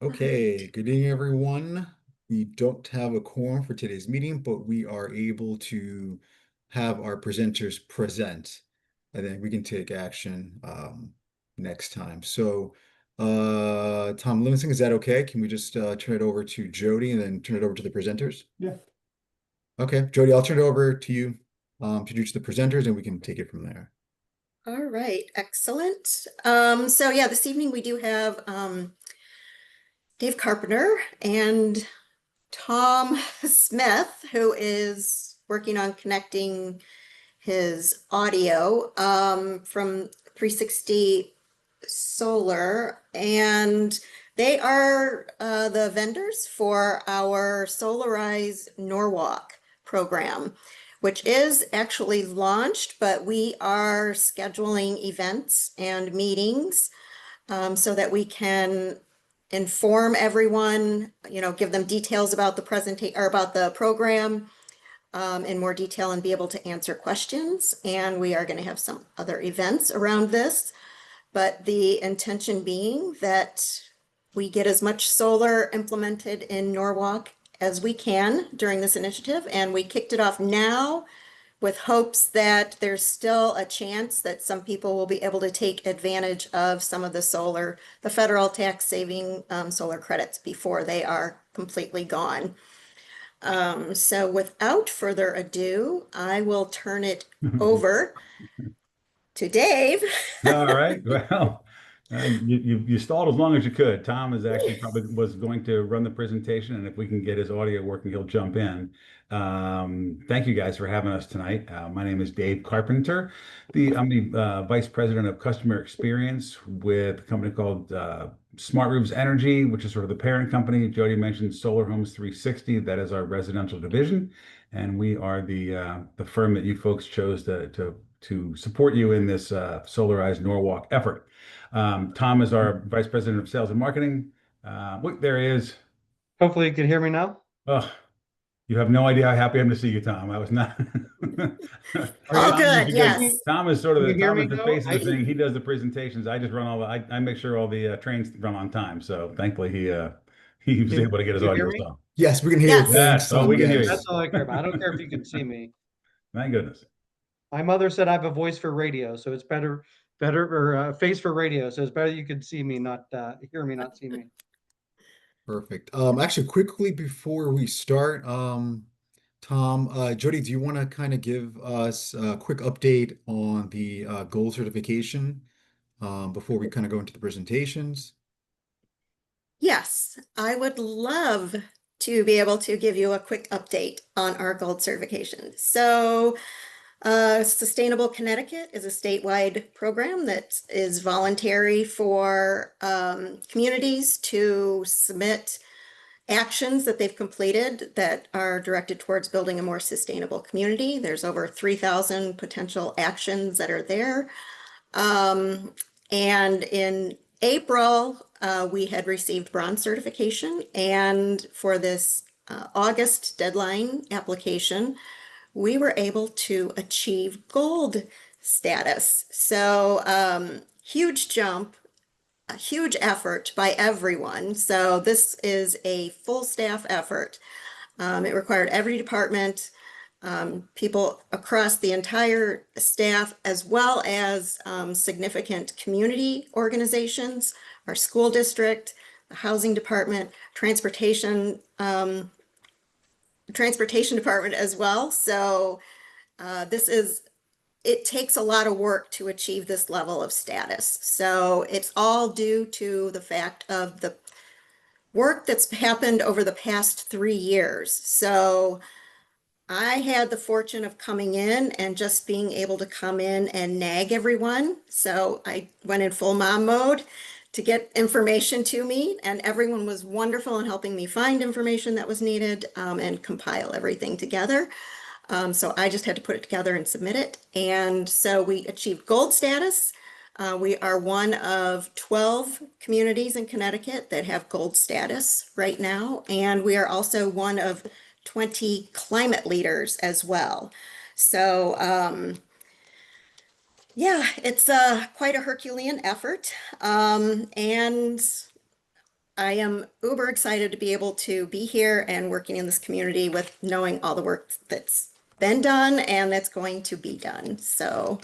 Okay, good evening, everyone. We don't have a quorum for today's meeting, but we are able to have our presenters present, and then we can take action next time. So, Tom Livingston, is that okay? Can we just turn it over to Jody and then turn it over to the presenters? Yeah. Okay, Jody, I'll turn it over to you to introduce the presenters, and we can take it from there. All right, excellent. So yeah, this evening we do have Dave Carpenter and Tom Smith, who is working on connecting his audio from 360 Solar, and they are the vendors for our Solarize Norwalk program, which is actually launched, but we are scheduling events and meetings so that we can inform everyone, give them details about the presentation or about the program in more detail and be able to answer questions. And we are going to have some other events around this, but the intention being that we get as much solar implemented in Norwalk as we can during this initiative. And we kicked it off now with hopes that there's still a chance that some people will be able to take advantage of some of the federal tax saving solar credits before they are completely gone. So without further ado, I will turn it over to Dave. All right. Well, you stalled as long as you could. Tom is actually probably was going to run the presentation, and if we can get his audio working, he'll jump in. Thank you guys for having us tonight. My name is Dave Carpenter. I'm the Vice President of Customer Experience with a company called Smart Roofs Energy, which is sort of the parent company. Jody mentioned Solar Homes 360. That is our residential division, and we are the firm that you folks chose to support you in this Solarize Norwalk effort. Tom is our Vice President of Sales and Marketing. Look, there he is. Hopefully you can hear me now. Oh, you have no idea how happy I'm to see you, Tom. I was not. Oh, good, yes. Tom is sort of Can you hear Tom me is the now? face of the thing. He does the presentations. I just run I make sure all the trains run on time. So thankfully he was able to get his Can you hear audio me? off. Yes, we can hear you. Yes. Thanks, Yes. Oh, we Tom. can hear Yes. you. That's all I care about. I don't care if you can see me. Thank goodness. My mother said I have a voice for radio, so it's better or face for radio. So it's better you can see me, not hear me, not see me. Perfect. Actually, quickly before we start, Tom, Jody, do you want to kind of give us a quick update on the gold certification before we kind of go into the presentations? Yes, I would love to be able to give you a quick update on our gold certification. So, Sustainable Connecticut is a statewide program that is voluntary for communities to submit actions that they've completed that are directed towards building a more sustainable community. There's over 3,000 potential actions that are there. And in April, we had received bronze certification, and for this August deadline application, we were able to achieve gold status. So, huge jump, a huge effort by everyone. So this is a full staff effort. It required every department, people across the entire staff, as well as significant community organizations, our school district, the housing department, transportation department as well. So it takes a lot of work to achieve this level of status. So it's all due to the fact of the work that's happened over the past 3 years. So I had the fortune of coming in and just being able to come in and nag everyone. So I went in full mom mode to get information to me, and everyone was wonderful in helping me find information that was needed and compile everything together. So I just had to put it together and submit it. And so we achieved gold status. We are one of 12 communities in Connecticut that have gold status right now. And we are also one of 20 climate leaders as well. So yeah, it's quite a Herculean effort. And I am uber excited to be able to be here and working in this community with knowing all the work that's been done and that's going to be done. So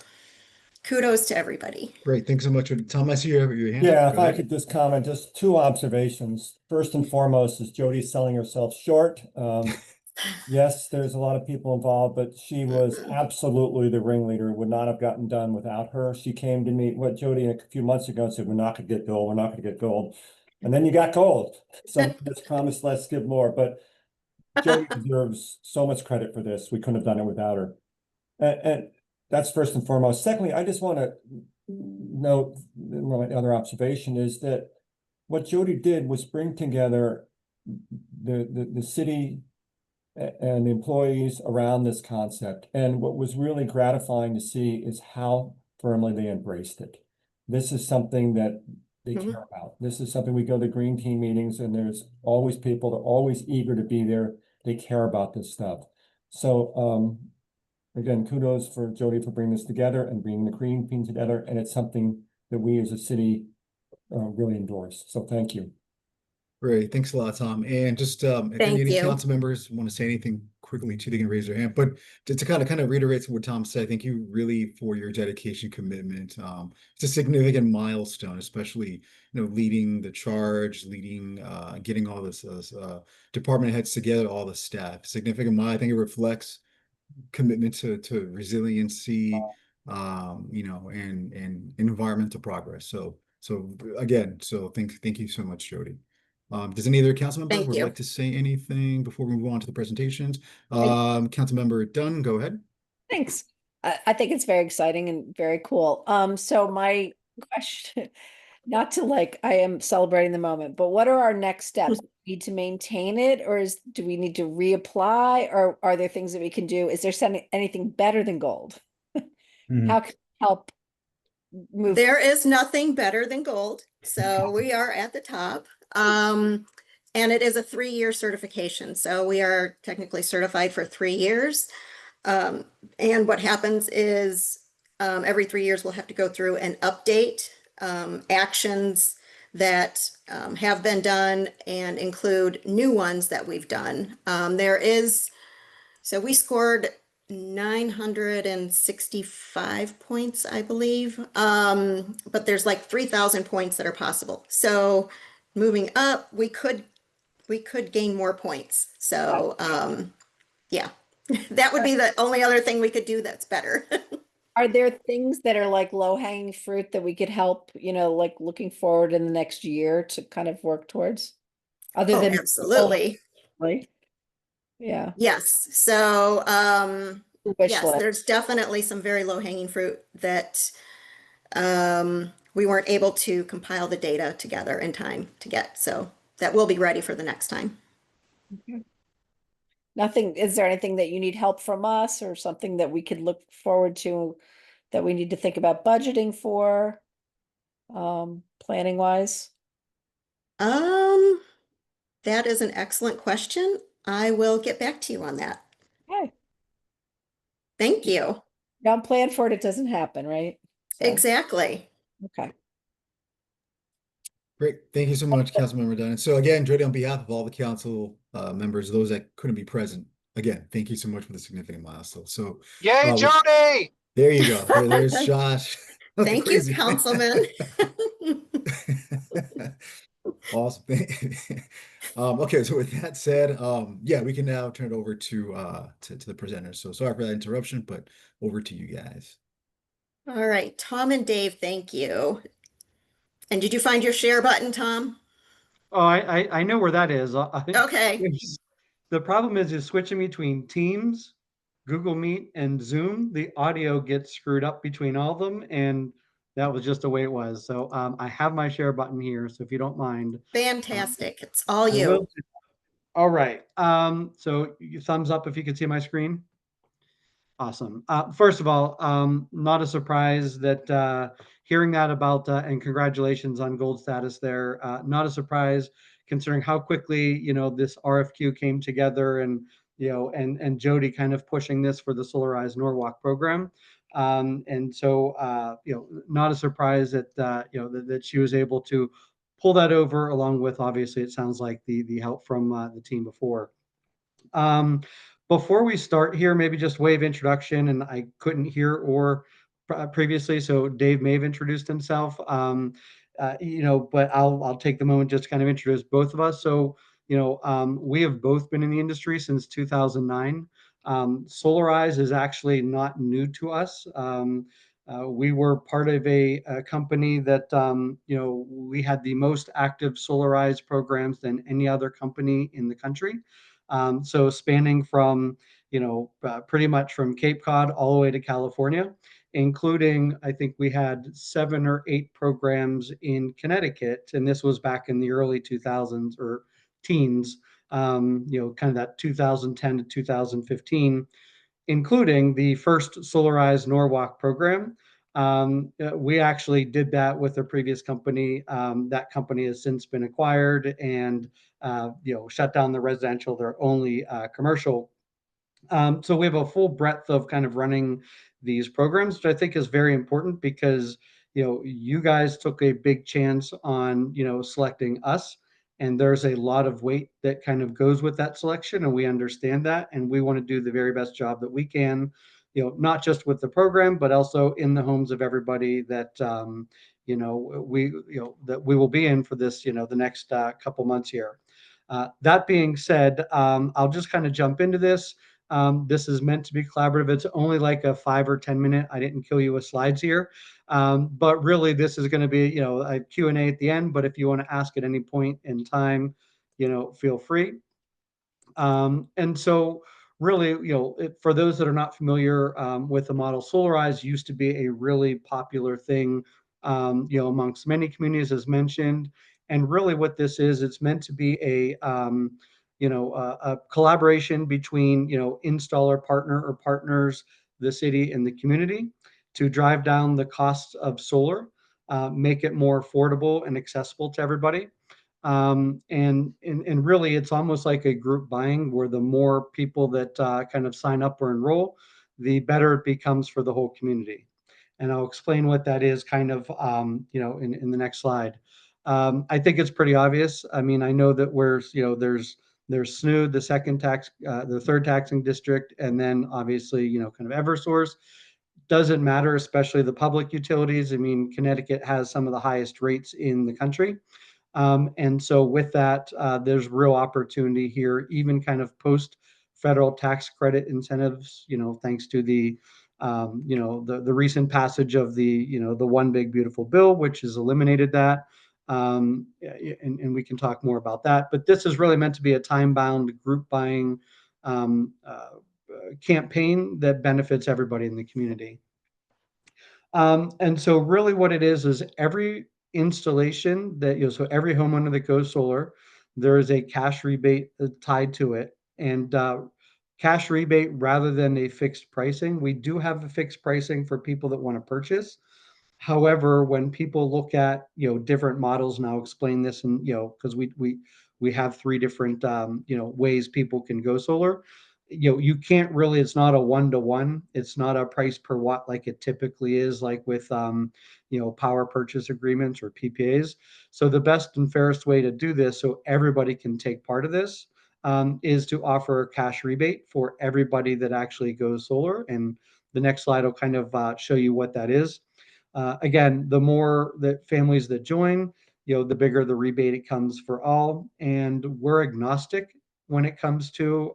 kudos to everybody. Great, thanks so much. Tom, I see you have your hand Yeah, up. if Go I ahead. could just comment, just two observations. First and foremost is Jody selling herself short. Yes, there's a lot of people involved, but she was absolutely the ringleader, would not have gotten done without her. She came to me, what, Jody, a few months ago and said, we're not gonna get gold, we're not gonna get gold. And then you got gold. So let's promise, let's give more, but Jody deserves so much credit for this. We couldn't have done it without her. And that's first and foremost. Secondly, I just want to note, my other observation is that what Jody did was bring together the city and the employees around this concept. And what was really gratifying to see is how firmly they embraced it. This is something that they Mhm. care about. This is something we go to green team meetings and there's always people, they're always eager to be there. They care about this stuff. So again, kudos for Jody for bringing this together and bringing the green team together. And it's something that we as a city really endorse. So thank you. Great, thanks a lot, Tom. And just if Thank any you. council members want to say anything quickly too, they can raise their hand. But to kind of reiterate what Tom said, thank you really for your dedication, commitment. It's a significant milestone, especially leading the charge, leading getting all this department heads together, all the staff. Significant milestone. I think it reflects commitment to resiliency, and environmental progress. So again, thank you so much, Jody. Does any other council member Thank would you. like to say anything before we move on to the presentations? Councilmember Dunn, go ahead. Thanks. I think it's very exciting and very cool. So my question, not to I am celebrating the moment, but what are our next steps? Need to maintain it, or do we need to reapply, or are there things that we can do? Is there anything better than gold? Mhm. How can we help move? There is nothing better than gold. So we are at the top. And it is a 3-year certification. So we are technically certified for 3 years. And what happens is every 3 years we'll have to go through and update actions that have been done and include new ones that we've done. So we scored 965 points, I believe. But there's like 3,000 points that are possible. So moving up, we could gain more points. So yeah, that would be the only other thing we could do that's better. Are there things that are low hanging fruit that we could help, looking forward in the next year to kind of work towards? Other Oh, than absolutely. right? Yeah. Yes. So Wish yes, list. there's definitely some very low hanging fruit that we weren't able to compile the data together in time to get. So that will be ready for the next time. Nothing, is there anything that you need help from us or something that we could look forward to that we need to think about budgeting for, planning wise? That is an excellent question. I will get back to you on that. Okay, Thank you. don't plan for it, it doesn't happen, right? So, Exactly. okay. Great, thank you so much, Councilmember Dunn. And so again, Jody, on behalf of all the council members, those that couldn't be present, again, thank you so much for the significant milestone. So Yay, Jody! there you go. There's Josh. Thank you, Crazy. Councilman. Awesome. Okay, so with that said, yeah, we can now turn it over to the presenters. So sorry for that interruption, but over to you guys. All right, Tom and Dave, thank you. And did you find your share button, Tom? Oh, I know where that is. Okay. The problem is switching between Teams, Google Meet, and Zoom. The audio gets screwed up between all of them, and that was just the way it was. So I have my share button here, so if you don't mind. Fantastic. It's all I you. will. All right. So you thumbs up if you can see my screen. Awesome. First of all, not a surprise that hearing that about and congratulations on gold status there. Not a surprise considering how quickly this RFQ came together and and Jody kind of pushing this for the Solarize Norwalk program. And so not a surprise that that she was able to pull that over along with, obviously, it sounds like the help from the team before. Before we start here, maybe just way of introduction, and I couldn't hear or previously, so Dave may have introduced himself. But I'll take the moment just to kind of introduce both of us. So, we have both been in the industry since 2009. Solarize is actually not new to us. We were part of a company that, we had the most active Solarize programs than any other company in the country. So spanning from, pretty much from Cape Cod all the way to California, including, I think we had 7 or 8 programs in Connecticut. And this was back in the early 2000s or teens, kind of that 2010 to 2015, including the first Solarize Norwalk program. We actually did that with a previous company. That company has since been acquired and shut down the residential. They're only commercial. So we have a full breadth of kind of running these programs, which I think is very important because you guys took a big chance on selecting us, and there's a lot of weight that kind of goes with that selection, and we understand that, and we want to do the very best job that we can, not just with the program, but also in the homes of everybody that that we will be in for this the next couple months here. That being said, I'll just kind of jump into this. This is meant to be collaborative. It's only like a 5 or 10 minute. I didn't kill you with slides here. But really this is going to be, a Q&A at the end, but if you want to ask at any point in time, feel free. And so really, for those that are not familiar with the model, Solarize used to be a really popular thing, amongst many communities, as mentioned. And really what this is, it's meant to be a collaboration between, installer partner or partners, the city and the community to drive down the costs of solar, make it more affordable and accessible to everybody. And really it's almost like a group buying where the more people that kind of sign up or enroll, the better it becomes for the whole community. And I'll explain what that is kind of, in the next slide. I think it's pretty obvious. I mean, I know that there's SNUD, the third taxing district, and then obviously, kind of Eversource. Doesn't matter, especially the public utilities. I mean, Connecticut has some of the highest rates in the country. And so with that, there's real opportunity here, even kind of post federal tax credit incentives, thanks to the recent passage of the one big beautiful bill, which has eliminated that. And we can talk more about that, but this is really meant to be a time-bound group buying campaign that benefits everybody in the community. And so really what it is every installation that, so every homeowner that goes solar, there is a cash rebate tied to it. And cash rebate rather than a fixed pricing. We do have a fixed pricing for people that want to purchase. However, when people look at, different models, and I'll explain this, and, because we have 3 different, ways people can go solar. You can't really, it's not a 1-to-1. It's not a price per watt like it typically is, like with, power purchase agreements or PPAs. So the best and fairest way to do this, so everybody can take part of this, is to offer a cash rebate for everybody that actually goes solar. And the next slide will kind of show you what that is. Again, the more that families that join, the bigger the rebate it comes for all. And we're agnostic when it comes to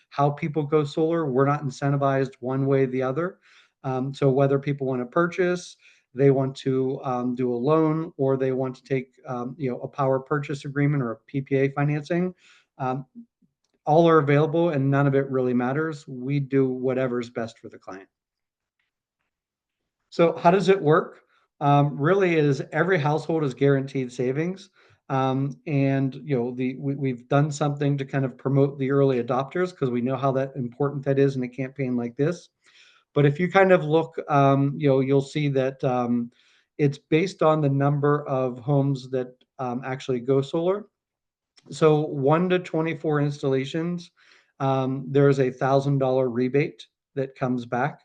how people go solar. We're not incentivized one way or the other. So whether people want to purchase, they want to do a loan, or they want to take a power purchase agreement or a PPA financing, all are available, and none of it really matters. We do whatever's best for the client. So how does it work? Really is every household is guaranteed savings. And we've done something to kind of promote the early adopters because we know how important that is in a campaign like this. But if you kind of look, you'll see that it's based on the number of homes that actually go solar. So 1 to 24 installations, there's a $1,000 rebate that comes back.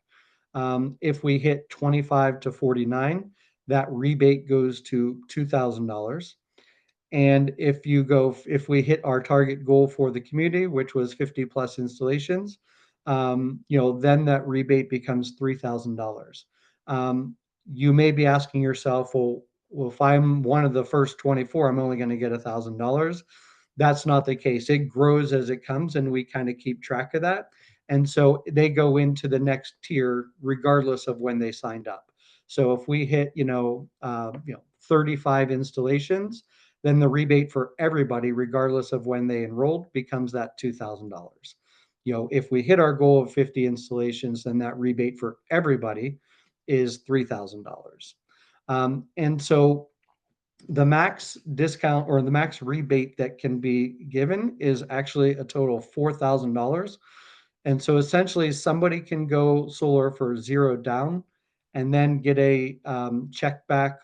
If we hit 25 to 49, that rebate goes to $2,000. And if we hit our target goal for the community, which was 50 plus installations, then that rebate becomes $3,000. You may be asking yourself, well, if I'm one of the first 24, I'm only going to get $1,000. That's not the case. It grows as it comes, and we kind of keep track of that. And so they go into the next tier regardless of when they signed up. So if we hit, 35 installations, then the rebate for everybody, regardless of when they enrolled, becomes that $2,000. If we hit our goal of 50 installations, then that rebate for everybody is $3,000. And so the max discount or the max rebate that can be given is actually a total of $4,000. And so essentially somebody can go solar for 0 down and then get a check back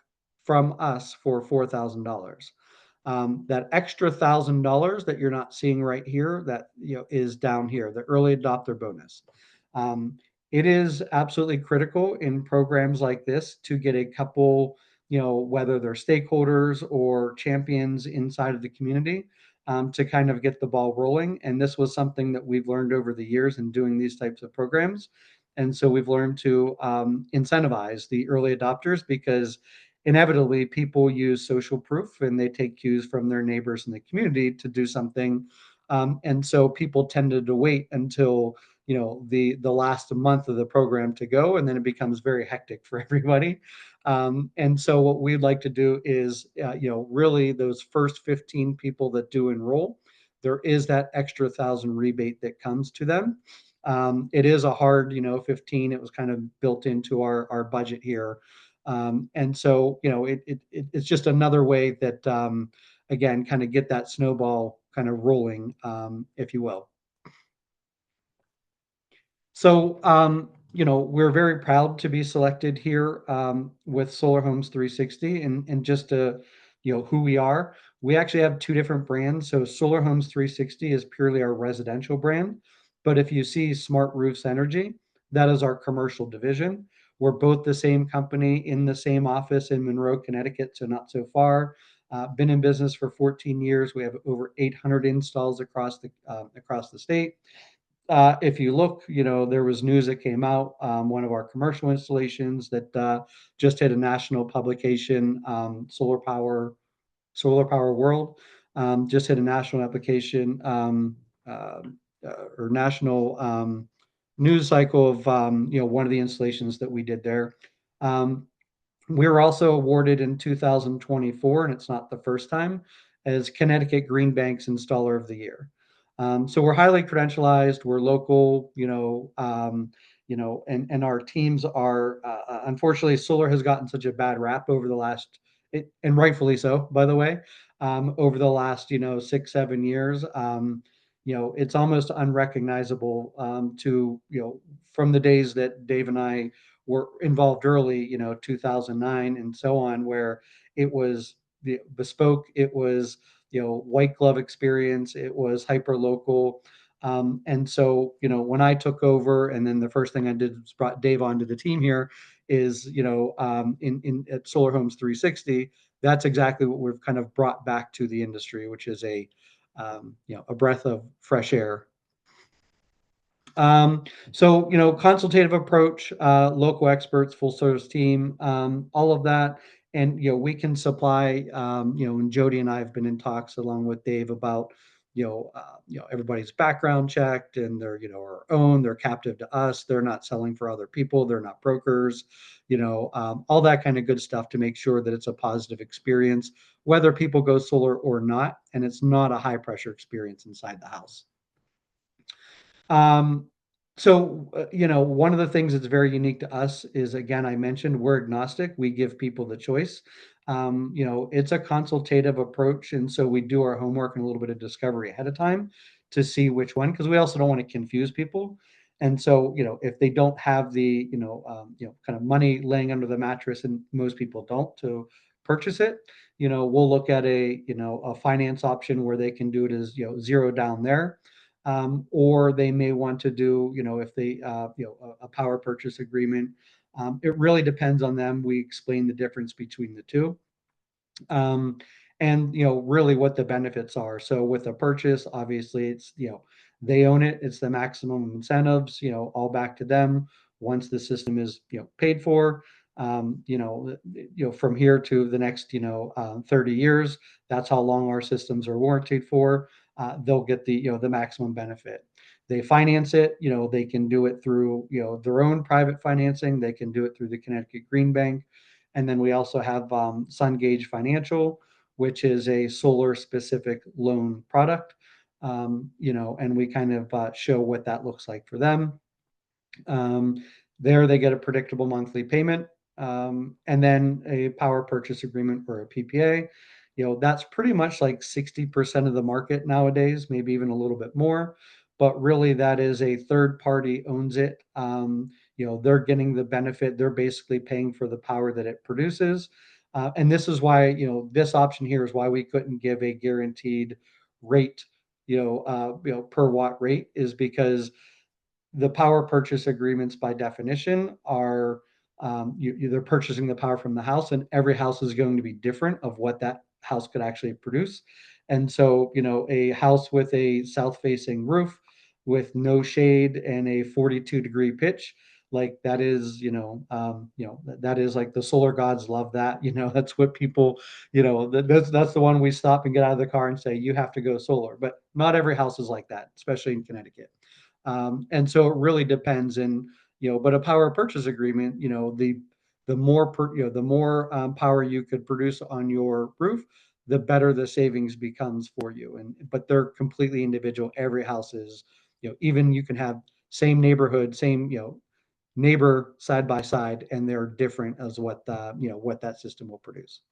from us for $4,000. That extra $1,000 that you're not seeing right here, that is down here, the early adopter bonus. It is absolutely critical in programs like this to get a couple, whether they're stakeholders or champions inside of the community, to kind of get the ball rolling. And this was something that we've learned over the years in doing these types of programs. And so we've learned to incentivize the early adopters, because inevitably people use social proof and they take cues from their neighbors in the community to do something. And so people tended to wait until the last month of the program to go, and then it becomes very hectic for everybody. And so what we'd like to do is really those first 15 people that do enroll, there is that extra 1,000 rebate that comes to them. It is a hard 15. It was kind of built into our budget here. And so it's just another way that again, kind of get that snowball kind of rolling, if you will. So, we're very proud to be selected here with Solar Homes 360, and just to, who we are. We actually have 2 different brands. So Solar Homes 360 is purely our residential brand. But if you see Smart Roofs Energy, that is our commercial division. We're both the same company in the same office in Monroe, Connecticut, so not so far. Been in business for 14 years. We have over 800 installs across the state. If you look, there was news that came out, one of our commercial installations that just hit a national publication, Solar Power World, just hit a national application or national news cycle of one of the installations that we did there. We were also awarded in 2024, and it's not the first time, as Connecticut Green Bank's Installer of the Year. So we're highly credentialized. We're local, and our teams are. Unfortunately, solar has gotten such a bad rap over the last, and rightfully so, by the way, over the last 6-7 years. It's almost unrecognizable to from the days that Dave and I were involved early, 2009 and so on, where it was the bespoke, it was white glove experience, it was hyper local. And so when I took over, and then the first thing I did was brought Dave onto the team here, is in at Solar Homes 360, that's exactly what we've kind of brought back to the industry, which is a breath of fresh air. So, consultative approach, local experts, full service team, all of that. And, we can supply, and Jody and I have been in talks along with Dave about, everybody's background checked, and they're, our own, they're captive to us. They're not selling for other people. They're not brokers, all that kind of good stuff to make sure that it's a positive experience, whether people go solar or not. And it's not a high pressure experience inside the house. So, one of the things that's very unique to us is, again, I mentioned we're agnostic. We give people the choice. It's a consultative approach. And so we do our homework and a little bit of discovery ahead of time to see which one, because we also don't want to confuse people. And so, if they don't have the, kind of money laying under the mattress, and most people don't, to purchase it, we'll look at a finance option where they can do it as, 0 down there. Or they may want to do, if they, a power purchase agreement. It really depends on them. We explain the difference between the two. And and, really what the benefits are. So with a purchase, obviously it's, they own it. It's the maximum incentives, all back to them once the system is, paid for. From here to the next, 30 years, that's how long our systems are warranted for. They'll get the maximum benefit. They finance it, they can do it through, their own private financing. They can do it through the Connecticut Green Bank. And then we also have SunGage Financial, which is a solar specific loan product. And we kind of show what that looks like for them. There they get a predictable monthly payment, and then a power purchase agreement or a PPA. That's pretty much like 60% of the market nowadays, maybe even a little bit more. But really, that is a third party owns it. They're getting the benefit. They're basically paying for the power that it produces. And this is why, this option here is why we couldn't give a guaranteed rate, per watt rate, is because the power purchase agreements by definition are they're purchasing the power from the house, and every house is going to be different of what that house could actually produce. And so, a house with a south facing roof with no shade and a 42-degree pitch, like that is, that is like the solar gods love that. That's what people, that's the one we stop and get out of the car and say, you have to go solar. But not every house is like that, especially in Connecticut. And so it really depends. And, but a power purchase agreement, the more the more power you could produce on your roof, the better the savings becomes for you. But they're completely individual. Every house is, even you can have same neighborhood, same, neighbor side by side, and they're different as what what that system will produce.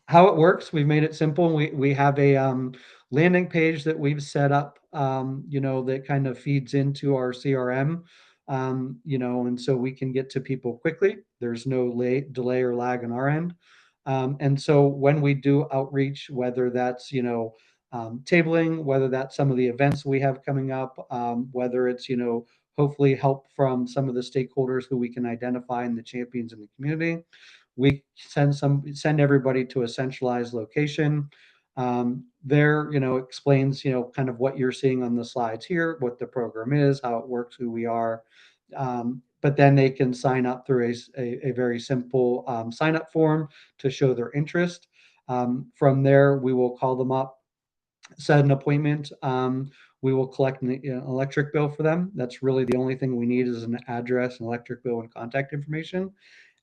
How it works, we've made it simple. We have a landing page that we've set up, that kind of feeds into our CRM, and so we can get to people quickly. There's no delay or lag on our end. And so when we do outreach, whether that's, tabling, whether that's some of the events we have coming up, whether it's, hopefully help from some of the stakeholders who we can identify and the champions in the community, we send everybody to a centralized location. There, explains, kind of what you're seeing on the slides here, what the program is, how it works, who we are. But then they can sign up through a very simple sign up form to show their interest. From there, we will call them up, set an appointment. We will collect an electric bill for them. That's really the only thing we need is an address, an electric bill, and contact information.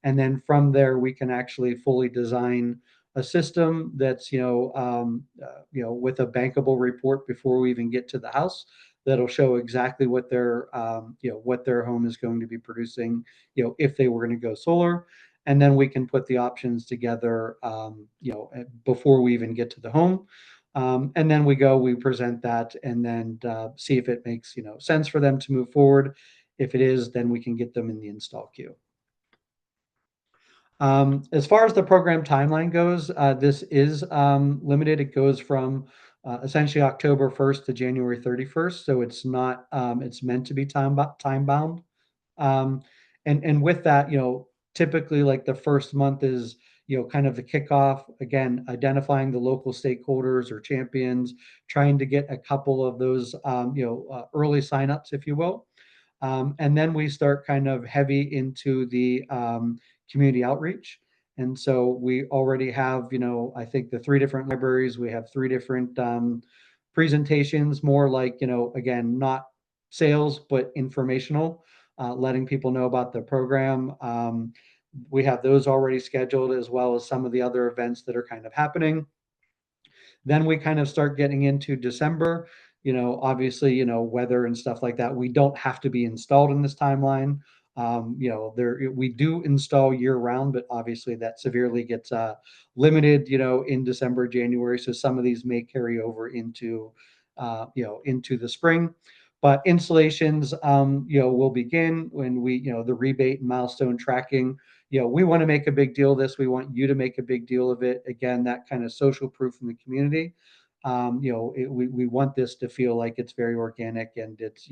And then from there, we can actually fully design a system that's, with a bankable report before we even get to the house, that'll show exactly what their, what their home is going to be producing, if they were going to go solar. And then we can put the options together, before we even get to the home. And then we present that, and then see if it makes, sense for them to move forward. If it is, then we can get them in the install queue. As far as the program timeline goes, this is limited. It goes from essentially October 1st to January 31st. So it's not, it's meant to be time bound. And with that, typically like the first month is, kind of the kickoff, again, identifying the local stakeholders or champions, trying to get a couple of those, early signups, if you will. And then we start kind of heavy into the community outreach. And so we already have, I think the 3 different libraries, we have 3 different presentations, more like, again, not sales, but informational, letting people know about the program. We have those already scheduled, as well as some of the other events that are kind of happening. Then we kind of start getting into December, obviously, weather and stuff like that. We don't have to be installed in this timeline. We do install year round, but obviously that severely gets limited, in December, January. So some of these may carry over into, into the spring. But installations, will begin when we, the rebate and milestone tracking. We want to make a big deal of this. We want you to make a big deal of it. Again, that kind of social proof in the community. We want this to feel like it's very organic, and it's,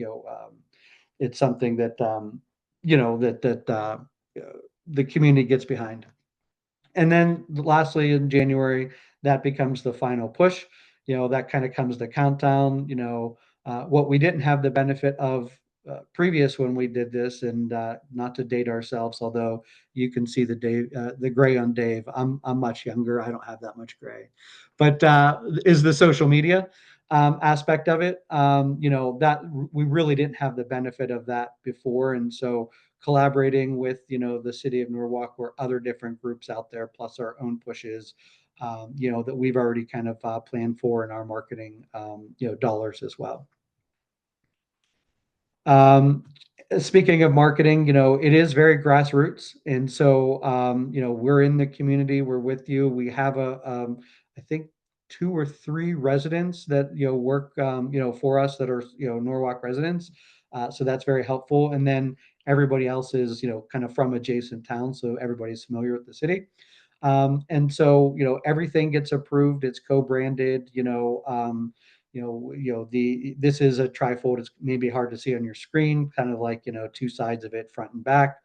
it's something that, the community gets behind. And then lastly, in January, that becomes the final push. That kind of comes the countdown. What we didn't have the benefit of previous when we did this, and not to date ourselves, although you can see the gray on Dave. I'm much younger. I don't have that much gray, but is the social media aspect of it. That we really didn't have the benefit of that before, and so collaborating with the city of Norwalk or other different groups out there, plus our own pushes, that we've already kind of planned for in our marketing, dollars as well. Speaking of marketing, it is very grassroots, and so we're in the community. We're with you. We have I think 2 or 3 residents that work for us that are Norwalk residents. So that's very helpful. And then everybody else is kind of from adjacent towns, so everybody's familiar with the city. And so everything gets approved. It's co-branded. This is a trifold. It's maybe hard to see on your screen, kind of like 2 sides of it, front and back.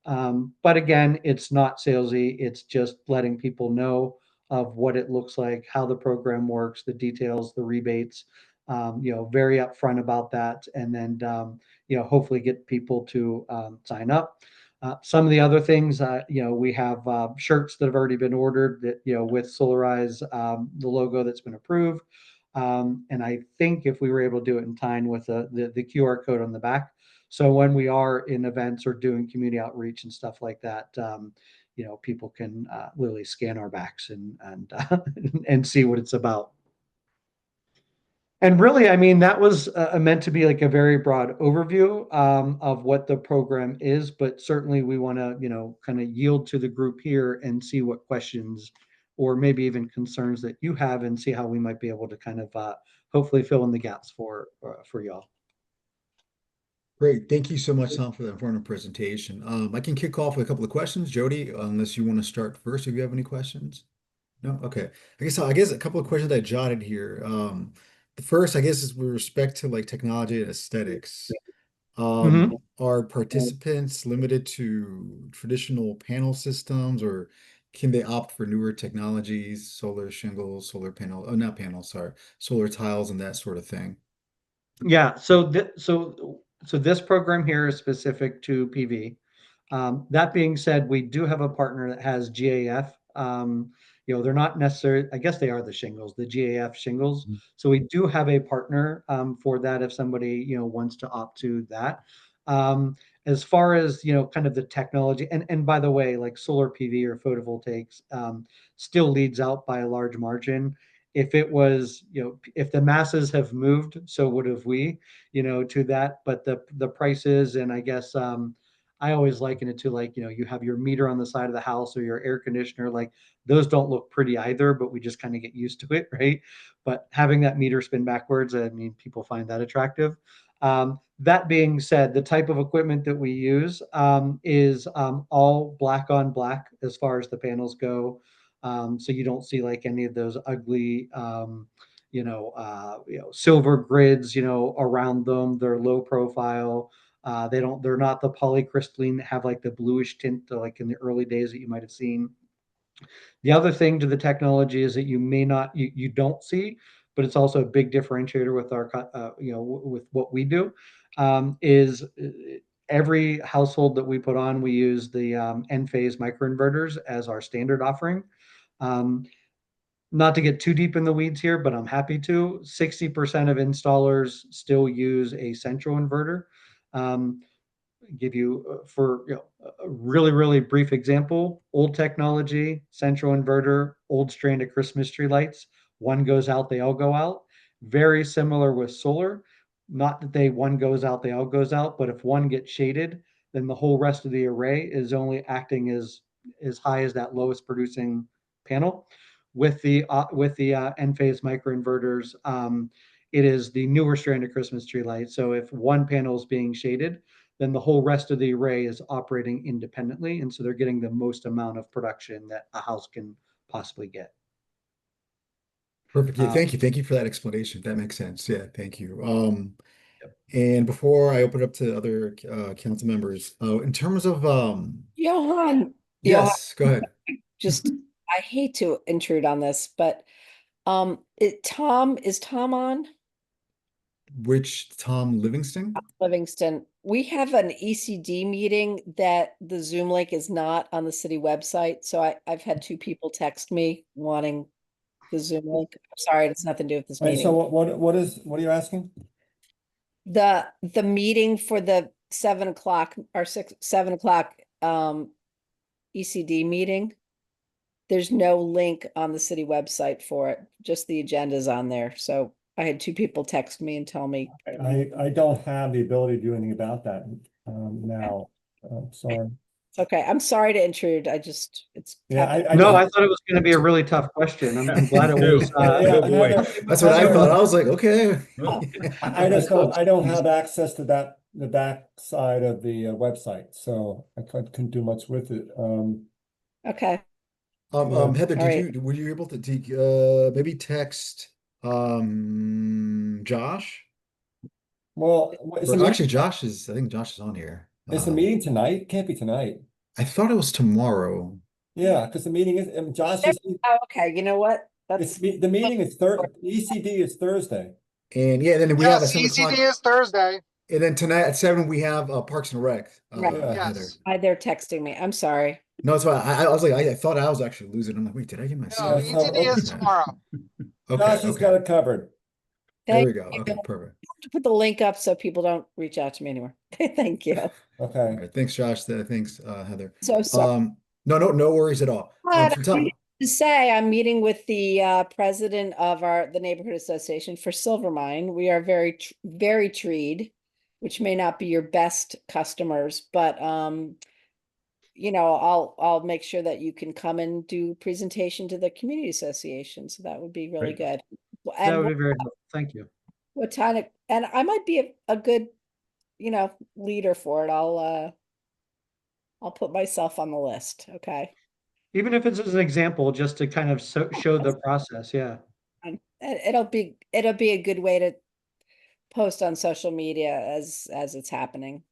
But again, it's not salesy. It's just letting people know of what it looks like, how the program works, the details, the rebates. Very upfront about that, and then hopefully get people to sign up. Some of the other things, we have shirts that have already been ordered that with Solarize, the logo that's been approved. And I think if we were able to do it in time with the QR code on the back, so when we are in events or doing community outreach and stuff like that, people can literally scan our backs and and see what it's about. And really, I mean, that was meant to be like a very broad overview of what the program is, but certainly we want to, kind of yield to the group here and see what questions or maybe even concerns that you have, and see how we might be able to kind of hopefully fill in the gaps for y'all. Great. Thank you so much, Tom, for that informative presentation. I can kick off with a couple of questions, Jody, unless you want to start first, if you have any questions. No? Okay. I guess a couple of questions I jotted here. The first, I guess, is with respect to like technology and aesthetics. Mhm. Are participants limited to traditional panel systems, or can they opt for newer technologies, solar shingles, solar panel, oh, not panels, sorry, solar tiles and that sort of thing? Yeah. So this program here is specific to PV. That being said, we do have a partner that has GAF. They're not necessarily, I guess they are the shingles, the GAF shingles. Mhm. So we do have a partner for that if somebody, wants to opt to that. As far as, kind of the technology, and by the way, like solar PV or photovoltaics still leads out by a large margin. If it was, if the masses have moved, so would have we, to that. But the prices, and I guess I always liken it to like, you have your meter on the side of the house or your air conditioner, like those don't look pretty either, but we just kind of get used to it, right? But having that meter spin backwards, I mean, people find that attractive. That being said, the type of equipment that we use is all black on black as far as the panels go. So you don't see like any of those ugly, silver grids, around them. They're low profile. They're not the polycrystalline that have like the bluish tint like in the early days that you might have seen. The other thing to the technology is that you don't see, but it's also a big differentiator with our, with what we do, is every household that we put on, we use the Enphase microinverters as our standard offering. Not to get too deep in the weeds here, but I'm happy to. 60% of installers still use a central inverter. Give you for a really really brief example: old technology, central inverter, old strand of Christmas tree lights. One goes out, they all go out. Very similar with solar. Not that one goes out, they all goes out, but if one gets shaded, then the whole rest of the array is only acting as high as that lowest producing panel. With the Enphase microinverters, it is the newer strand of Christmas tree light. So if one panel is being shaded, then the whole rest of the array is operating independently. And so they're getting the most amount of production that a house can possibly get. Perfect. Yeah, thank you. Thank you for that explanation. That makes sense. Yeah, thank you. And before I open it up to other council members, in terms of Johan, yes, go ahead. just I hate to intrude on this, but is Tom on? Which Tom Livingston? Livingston, we have an ECD meeting that the Zoom link is not on the city website. So I've had two people text me wanting the Zoom link. I'm sorry, it's nothing to do with this Wait, so meeting. what are you asking? The meeting for the 7 o'clock or 7 o'clock ECD meeting. There's no link on the city website for it, just the agenda's on there. So I had two people text me and tell me. I don't have the ability to do anything about that now. Sorry. It's okay. I'm sorry to intrude. it's. Yeah, No, I thought it was going to be a really tough question. I'm glad it was. Oh, boy. That's what I thought. I was like, okay. I don't have access to the back side of the website, so I couldn't do much with it. Okay. Heather, All right. were you able to maybe text Josh? Well, Or actually, I think Josh is on here. is the meeting tonight? Can't be tonight. I thought it was tomorrow. Yeah, because the meeting is, Josh is, Oh, okay. You know what? the meeting is ECD is Thursday. And yeah, then we have at Yes, 7 o'clock. ECD is Thursday. And then tonight at 7 we have Parks and Rec. Right. Heather. Yes. They're texting me. I'm sorry. No, that's why I was like, I thought I was actually losing. I'm like, wait, did I get my No, Yeah, so- ECD is tomorrow. Okay, Josh has got it covered. there Thank we go. you. Okay, perfect. To put the link up so people don't reach out to me anymore. Thank you. All Okay. right, thanks, Josh. Thanks, Heather. So sorry. No worries at all. But For Tom, to say I'm meeting with the president of the neighborhood association for Silvermine. We are very treed, which may not be your best customers, but I'll make sure that you can come and do presentation to the community association. So that would be really Great. good. That And would be very helpful. Thank you. what time? And I might be a good, leader for it. I'll put myself on the list. Okay. Even if it's as an example, just to kind of show the process. Yeah. And it'll be a good way to post on social media as it's happening.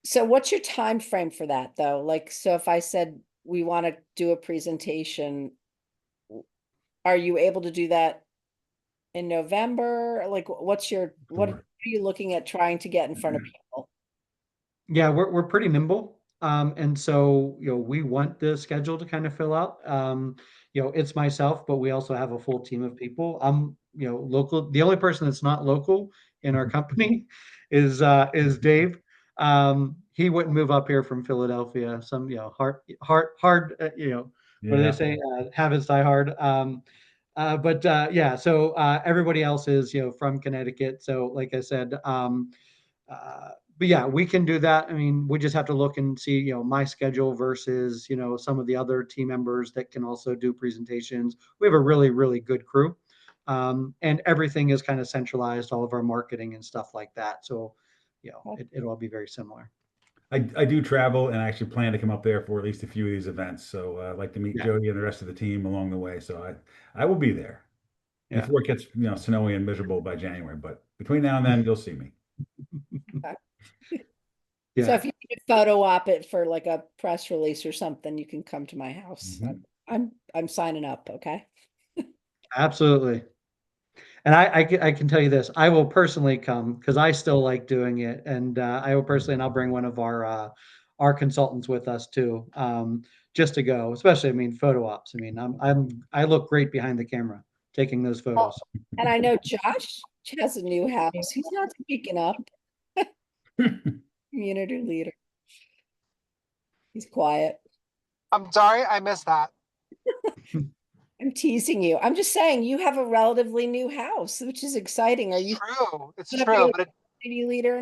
So what's your time frame for that though? Like, so if I said we want to do a presentation, are you able to do that in November? Like, what are you looking at trying to get in front of people? Yeah, we're pretty nimble. And so, we want the schedule to kind of fill out. It's myself, but we also have a full team of people. I'm, local. The only person that's not local in our company is Dave. He wouldn't move up here from Philadelphia. Some, hard, what do they say? Habits die hard. So everybody else is, from Connecticut. So like I said, but yeah, we can do that. I mean, we just have to look and see, my schedule versus, some of the other team members that can also do presentations. We have a really, really good crew. And everything is kind of centralized, all of our marketing and stuff like that. So, it'll all be very similar. I do travel and I actually plan to come up there for at least a few of these events. So I'd like to meet Yeah. Jody and the rest of the team along the way. So I will be there Yeah. before it gets, snowy and miserable by January. But between now and then, you'll see me. Yeah. So if you need to photo op it for like a press release or something, you can come to my house. Mhm. I'm signing up. Okay. Absolutely. And I can tell you this, I will personally come because I still like doing it. And I will personally, and I'll bring one of our consultants with us too, just to go, especially, photo ops. I look great behind the camera taking those photos. And I know Josh has a new house. He's not speaking up. Community leader. He's quiet. I'm sorry, I missed that. I'm teasing you. I'm just saying you have a relatively new house, which is exciting. Are you True, it's gonna true, be but a community leader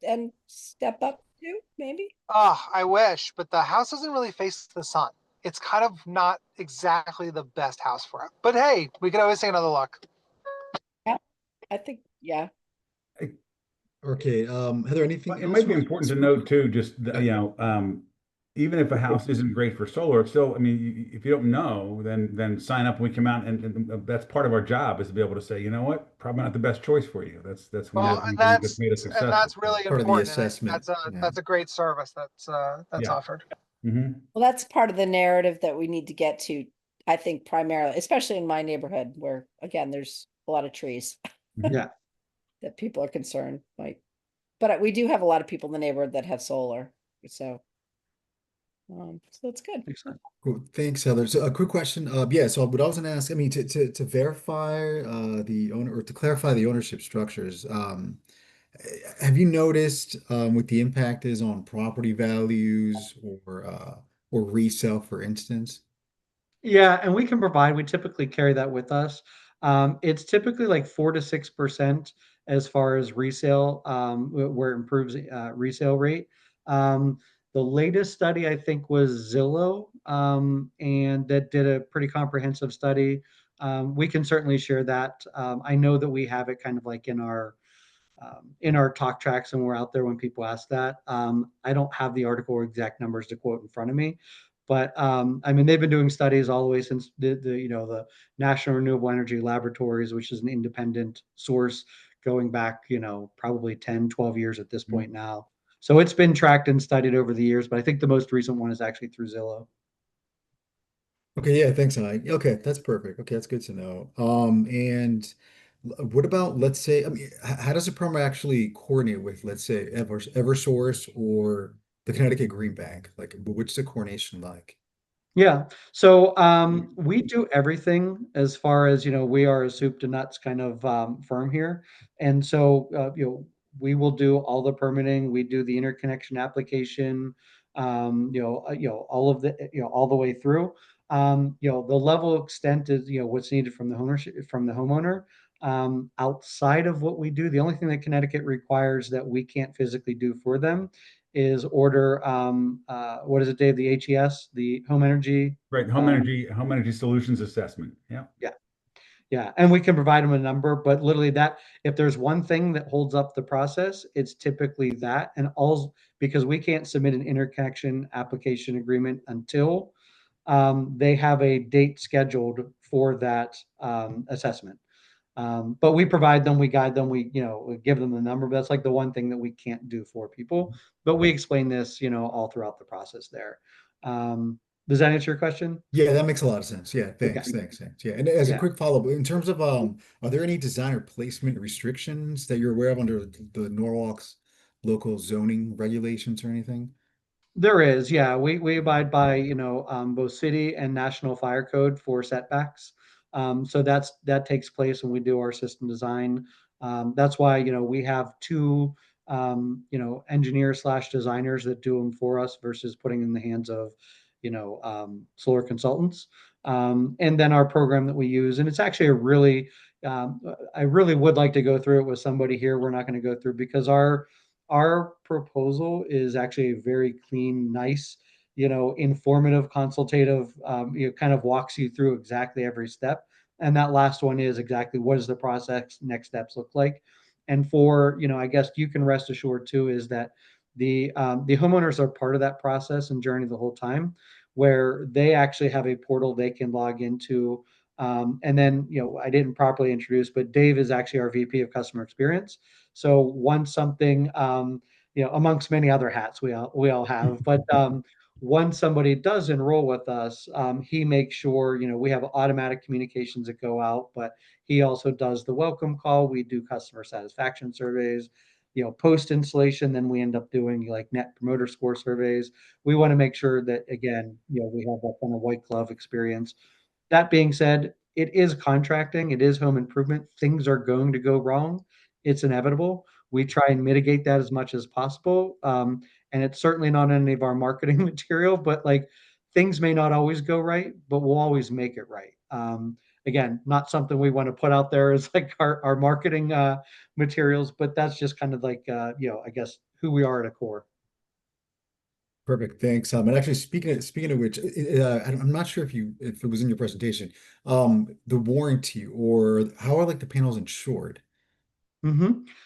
and step up too, maybe? I wish, but the house doesn't really face the sun. It's kind of not exactly the best house for it. But hey, we could always take another look. I think, yeah. okay, Heather, anything It else might be you want important to note too, just, even if a house isn't great for solar, it's still, if you don't know, then sign up and we come out and that's part of our job is to be able to say, you know what, probably not the best choice for you. That's one Well, of the and things that's made us and successful. that's really Part of the important. and assessment, yeah. That's a great service that's Yeah. offered. Mhm. Well, that's part of the narrative that we need to get to, I think, primarily, especially in my neighborhood where, again, there's a lot of trees Yeah. that people are concerned, like, but we do have a lot of people in the neighborhood that have solar, so that's good. Excellent. Cool. Thanks, Heather. So a quick question. Yeah, so what I was gonna ask, I mean, to verify the owner or to clarify the ownership structures, have you noticed what the impact is on property values or resale, for instance? Yeah, and we can provide, we typically carry that with us. It's typically like 4 to 6% as far as resale, where it improves resale rate. Um, the latest study I think was Zillow, and that did a pretty comprehensive study. We can certainly share that. I know that we have it kind of like in our talk tracks and we're out there when people ask that. I don't have the article or exact numbers to quote in front of me, but I mean, they've been doing studies all the way since the National Renewable Energy Laboratories, which is an independent source going back, probably 10, 12 years at this point now. So it's been tracked and studied over the years, but I think the most recent one is actually through Zillow. Okay, yeah, thanks, Ike. Okay, that's perfect. Okay, that's good to know. And what about, let's say, I mean, how does a permit actually coordinate with, let's say, Eversource or the Connecticut Green Bank? Like, what's the coordination like? Yeah. So we do everything as far as, we are a soup to nuts kind of firm here. And so, we will do all the permitting, we do the interconnection application, all of the, all the way through. The level of extent is, what's needed from the ownership, from the homeowner. Outside of what we do, the only thing that Connecticut requires that we can't physically do for them is order what is it, Dave? The HES, the home energy. Right, home energy solutions assessment. Yeah. Yeah, yeah, and we can provide them a number, but literally that if there's one thing that holds up the process, it's typically that, and all because we can't submit an interconnection application agreement until they have a date scheduled for that assessment. But we provide them, we guide them, we give them the number. But that's like the one thing that we can't do for people. But we explain this, all throughout the process there. Does that answer your question? Yeah, that makes a lot of sense. Yeah, Okay. thanks. Yeah, and as a Yeah. quick follow-up, in terms of are there any design or placement restrictions that you're aware of under the Norwalk's local zoning regulations or anything? There is, yeah. We abide by, both city and national fire code for setbacks. So that takes place when we do our system design. That's why, we have two, engineers slash designers that do them for us versus putting in the hands of, solar consultants. And then our program that we use, and it's actually I really would like to go through it with somebody here. We're not going to go through because our proposal is actually a very clean, nice, informative, consultative, kind of walks you through exactly every step. And that last one is exactly what does the process next steps look like. And for, I guess you can rest assured too, is that the homeowners are part of that process and journey the whole time, where they actually have a portal they can log into. And then, I didn't properly introduce, but Dave is actually our VP of customer experience. So once something, amongst many other hats we all have, but once somebody does enroll with us, he makes sure, we have automatic communications that go out, but he also does the welcome call. We do customer satisfaction surveys, post installation. Then we end up doing like net promoter score surveys. We want to make sure that again, we have that kind of white glove experience. That being said, it is contracting, it is home improvement. Things are going to go wrong. It's inevitable. We try and mitigate that as much as possible. And it's certainly not any of our marketing material, but like things may not always go right, but we'll always make it right. Again, not something we want to put out there as like our marketing materials, but that's just kind of like, I guess who we are at a core. Perfect, thanks. And actually, speaking of which, I'm not sure if it was in your presentation, the warranty or how are like the panels insured?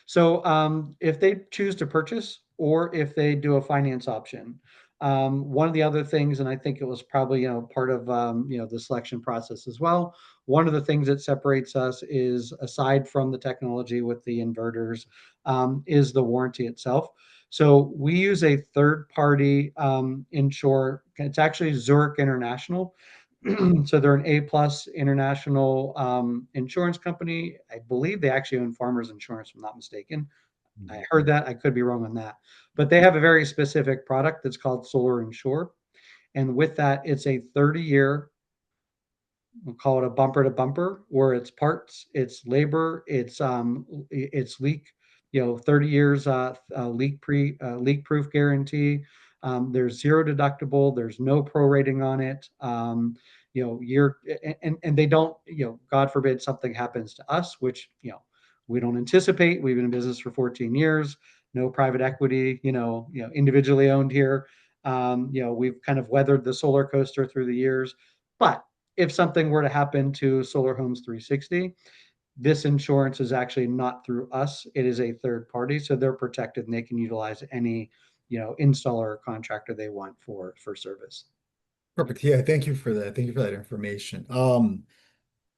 So if they choose to purchase or if they do a finance option, one of the other things, and I think it was probably part of the selection process as well. One of the things that separates us is aside from the technology with the inverters, is the warranty itself. So we use a third party insurer. It's actually Zurich International. So they're an A+ international insurance company. I believe they actually own Farmers Insurance, if I'm not mistaken. I heard that. I could be wrong on that. But they have a very specific product that's called Solar Insure. And with that, it's a 30-year, we'll call it a bumper to bumper, where it's parts, it's labor, it's leak, 30 years leak proof guarantee. There's zero deductible, there's no prorating on it. And they don't, God forbid something happens to us, which we don't anticipate. We've been in business for 14 years, no private equity, individually owned here. We've kind of weathered the solar coaster through the years. But if something were to happen to Solar Homes 360, this insurance is actually not through us. It is a third party, so they're protected and they can utilize any, installer or contractor they want for service. Perfect. Yeah, thank you for that. Thank you for that information.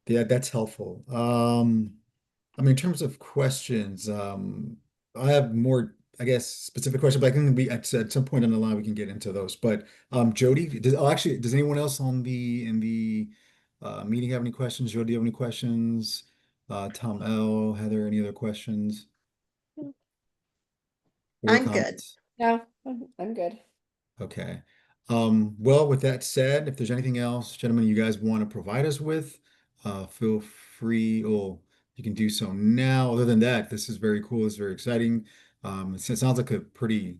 Yeah, that's helpful. I mean, in terms of questions, I have more, I guess, specific questions, but I can be at some point on the line we can get into those. But Jody, does anyone else in the meeting have any questions? Jody, do you have any questions? Tom L, Heather, any other questions? Or I'm good. comments? No, I'm good. Okay. Well, with that said, if there's anything else, gentlemen, you guys want to provide us with, feel free, or you can do so now. Other than that, this is very cool. It's very exciting. It sounds like a pretty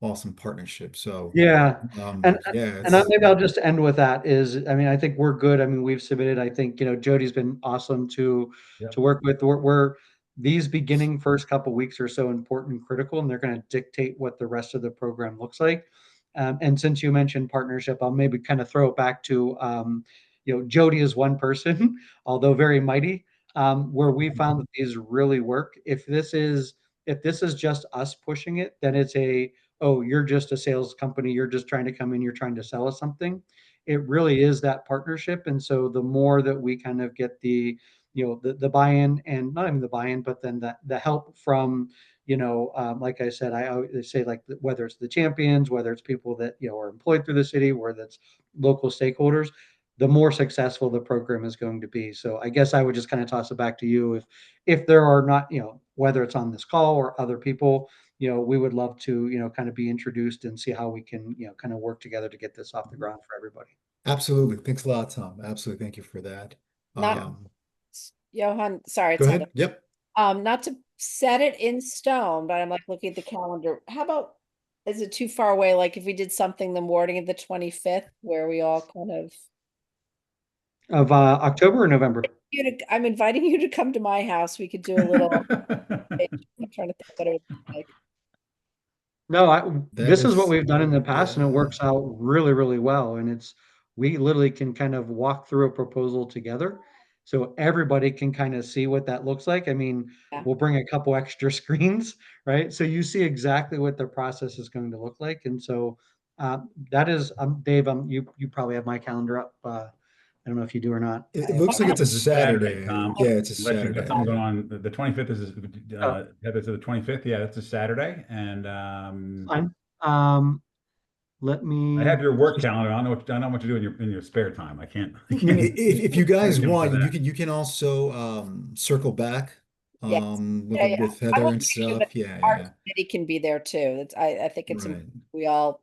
awesome partnership. So Yeah. And yeah, maybe I'll just end with that is, I mean, I think we're good. I mean, we've submitted, I think, Jody's been awesome to Yep. work with. These beginning first couple weeks are so important and critical, and they're going to dictate what the rest of the program looks like. And since you mentioned partnership, I'll maybe kind of throw it back to, Jody is one person, although very mighty, where we found that these really work. If this is just us pushing it, then it's oh, you're just a sales company, you're just trying to come in, you're trying to sell us something. It really is that partnership. And so the more that we kind of get the buy-in, and not even the buy-in, but then the help from, like I said, I always say, like, whether it's the champions, whether it's people that, are employed through the city, whether that's local stakeholders, the more successful the program is going to be. So I guess I would just kind of toss it back to you. If there are not, whether it's on this call or other people, we would love to, kind of be introduced and see how we can, kind of work together to get this off the ground for everybody. absolutely. Thanks a lot, Tom. Absolutely. Thank you for that. Not- Johan, sorry, Go it's ahead. Heather. Yep. Not to set it in stone, but I'm like looking at the calendar. How about, is it too far away? Like if we did something the morning of the 25th, where we all kind Of October or November? I'm inviting you to come to my house. We could do a little. I'm trying to think what it would be like. No, this is what is- we've done in the past, and it yeah. works out really, really well. And we literally can kind of walk through a proposal together, so everybody can kind of see what that looks like. I mean, Yeah. we'll bring a couple extra screens, right? So you see exactly what the process is going to look like. And so that is, Dave, you probably have my calendar up. I don't know if you do or not. It looks like it's a Saturday. Tom. Yeah, it's a Unless you've got something Saturday. going on, the 25th is, Heather, to the 25th. Yeah, that's a Saturday. And Fine. Let me. I have your work calendar. I don't know what to do in your spare time. I can't. If you guys Thank you for want, that. you can also circle back Yes. with Yeah, yeah. with I Heather want and to make sure stuff. that Yeah, Our yeah. committee can be there too. I think it's Right. we all.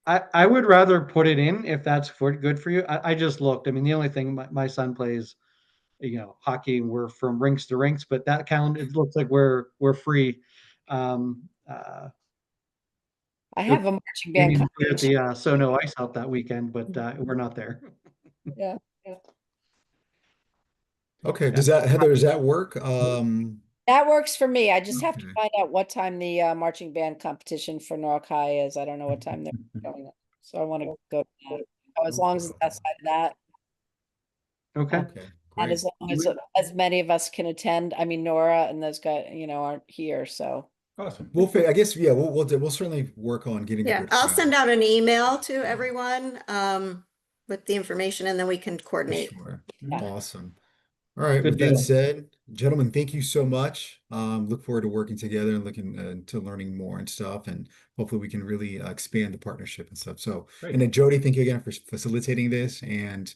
I would rather put it in if that's good for you. I just looked. I mean, the only thing, my son plays, hockey, and we're from rinks to rinks, but that calendar, it looks like we're free. I have a marching band Maybe at competition. the Sono Ice out that weekend, but we're not there. Yeah. Okay. Heather, does that work? That works for me. I just have to Okay. find out what time the marching band competition for Norwalk High is. I don't know what time they're going. So I want to go to that. Oh, as long as it's outside of that, Okay. Okay. and Great. as long as many of us can attend. I mean, Nora and those guys, aren't here, so. Awesome. I guess, yeah, we'll certainly work on getting a Yeah, good I'll crowd. send out an email to everyone with the information, and then we can For coordinate. sure. Yeah. Awesome. All right, Good with that deal. said, gentlemen, thank you so much. Look forward to working together and looking to learning more and stuff, and hopefully we can really expand the partnership and stuff. So, Great. and then Jody, thank you again for facilitating this. And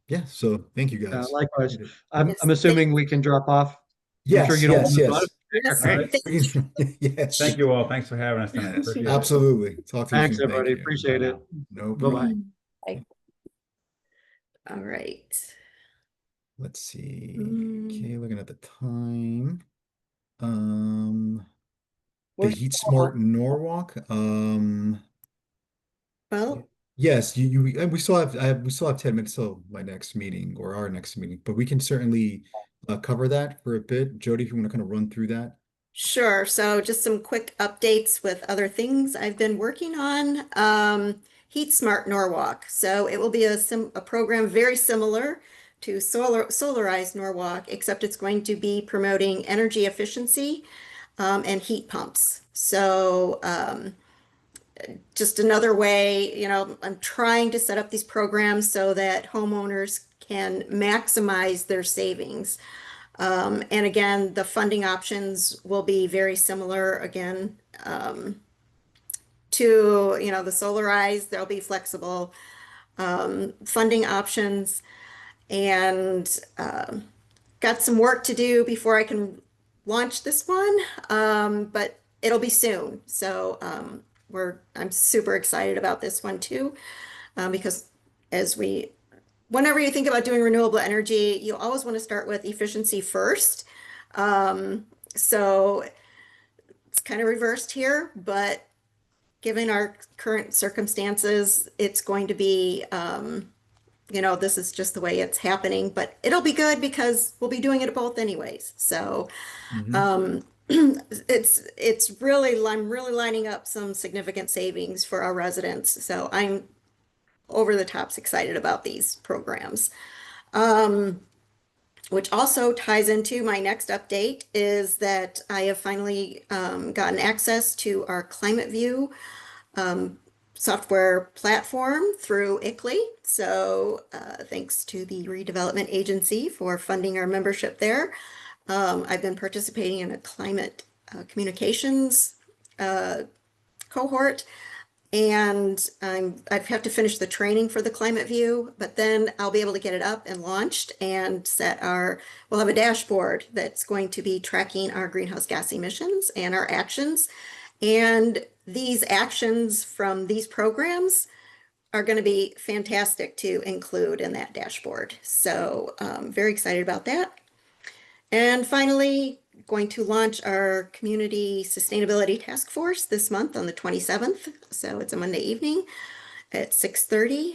yeah, so thank you guys. Likewise. Appreciate it. I'm Yes, assuming we can drop off. I'm sure Yes, you don't yes, want to yes. yes, All right. thank you. Yes, Thank you all. Thanks for having us tonight. yes, Appreciate it. absolutely. Talk to you Thanks, soon. Thank everybody. you. Appreciate Bye it. now. No Bye-bye. problem. All right. Let's see. Mm. Okay, looking at the time. The We're Heat still Smart Norwalk. Well, Yes, we still have we still have 10 minutes till my next meeting or our next meeting, but we can certainly cover that for a bit. Jody, if you want to kind of run through that. sure. So just some quick updates with other things I've been working on. Heat Smart Norwalk. So it will be a program very similar to Solarize Norwalk, except it's going to be promoting energy efficiency and heat pumps. So just another way, I'm trying to set up these programs so that homeowners can maximize their savings. And again, the funding options will be very similar again to, the Solarize. There'll be flexible funding options and got some work to do before I can launch this one, but it'll be soon. So I'm super excited about this one too, because whenever you think about doing renewable energy, you always want to start with efficiency first. So it's kind of reversed here, but given our current circumstances, it's going to be, this is just the way it's happening, but it'll be good because we'll be doing it both anyways. So Mhm. I'm really lining up some significant savings for our residents. So I'm over the tops excited about these programs. Which also ties into my next update is that I have finally gotten access to our Climate View software platform through ICLEI. So thanks to the Redevelopment Agency for funding our membership there. I've been participating in a climate communications cohort, and I have to finish the training for the Climate View, but then I'll be able to get it up and launched and we'll have a dashboard that's going to be tracking our greenhouse gas emissions and our actions. And these actions from these programs are going to be fantastic to include in that dashboard. So very excited about that. And finally, going to launch our Community Sustainability Task Force this month on the 27th. So it's a Monday evening at 6:30.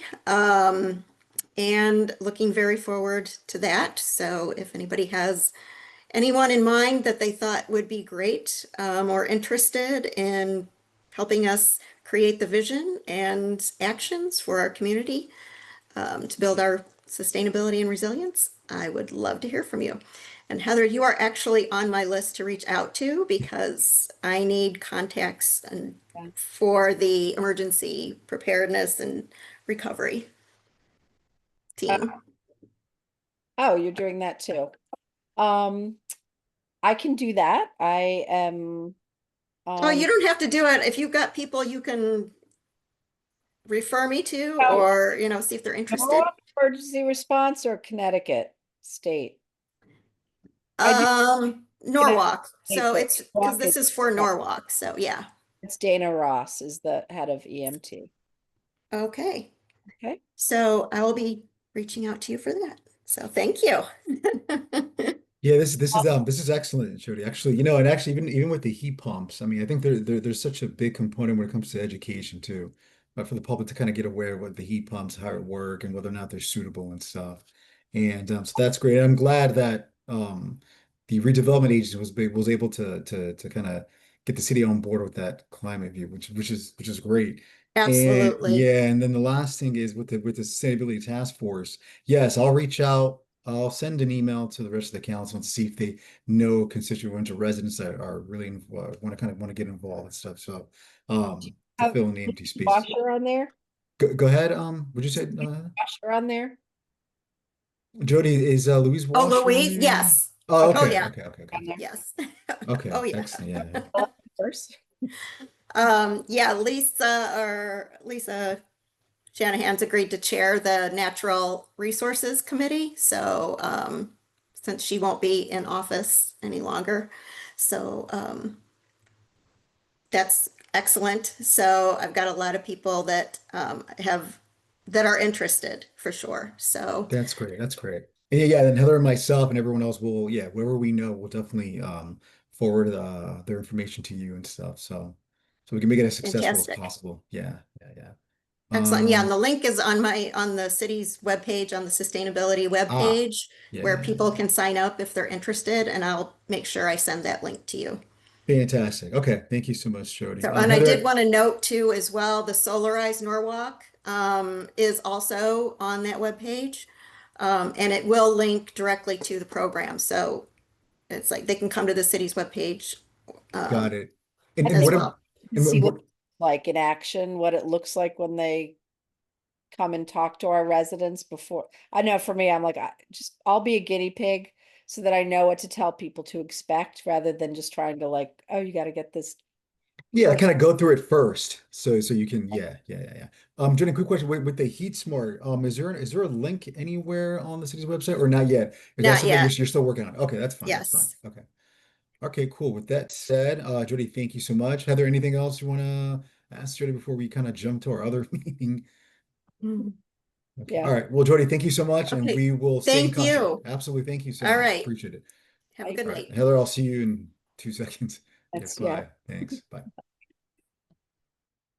And looking very forward to that. So if anybody has anyone in mind that they thought would be great or interested in helping us create the vision and actions for our community to build our sustainability and resilience, I would love to hear from you. And Heather, you are actually on my list to reach out to because I need contacts for the emergency preparedness and recovery team. Oh, you're doing that too. I can do that. I am. Oh, you don't have to do it. If you've got people you can refer me to Oh. or, see if they're interested. Norwalk Emergency Response or Connecticut State? Norwalk. So but it's because this Norwalk is for Norwalk. So yeah. It's Dana Ross is the head of EMT. Okay. Okay. So I will be reaching out to you for that. So thank you. Yeah, this is excellent, Jody. Actually, and actually even with the heat pumps, I mean, I think there's such a big component when it comes to education too, for the public to kind of get aware of what the heat pumps, how it work, and whether or not they're suitable and stuff. And so that's great. I'm glad that the redevelopment agency was able to kind of get the city on board with that climate view, which is great. And Absolutely. yeah, and then the last thing is with the sustainability task force. Yes, I'll reach out. I'll send an email to the rest of the council and see if they know constituents or residents that are really want to get involved and stuff. So to fill in the empty space. Washer on there? Go ahead. Would you say Washer on there? Jody, is Louise Oh, Walsh? Louise, on there? yes, Oh, Oh, okay, yeah. okay, okay, On okay. there yes. Okay, Oh, yeah. excellent, yeah. first. Yeah, Lisa Shanahan's agreed to chair the Natural Resources Committee. So, since she won't be in office any longer. So, that's excellent. So I've got a lot of people that, that are interested for sure. So, That's great. That's great. And yeah, then Heather and myself and everyone else will, yeah, wherever we know, we'll definitely forward their information to you and stuff. So we can make it as successful as fantastic. possible. Yeah, yeah, yeah. Excellent. Yeah, and the link is on on the city's webpage, on the sustainability webpage, yeah, where yeah, people yeah. can sign up if they're interested, and I'll make sure I send that link to you. Fantastic. Okay, thank you so much, Jody. So, and I did Heather, want to note too as well, the Solarize Norwalk is also on that webpage. And it will link directly to the program. So it's like they can come to the city's webpage got it. And, And and as what, well. See what what, like in action, what it looks like when they come and talk to our residents before. I know for me, I'm like, I'll be a guinea pig so that I know what to tell people to expect rather than just trying to like, oh, you got to get this. yeah, Like- kind of go through it first. So you can, yeah. Jody, quick question with the Heat Smart, is there a link anywhere on the city's website or not yet? Is that Not something yet. you're still working on? Okay, that's fine. That's fine. Yes. Okay. Okay, cool. With that said, Jody, thank you so much. Heather, anything else you want to ask Jody before we kind of jump to our other meeting? Mhm. Okay. Yeah. All right. Well, Jody, thank you so much, and Okay. we will stay in Thank contact. you. Absolutely. Thank you so All much. right. Appreciate it. Have a Bye. good All right. night. Heather, I'll see you in 2 seconds. Okay, That's, bye. Thanks. Bye.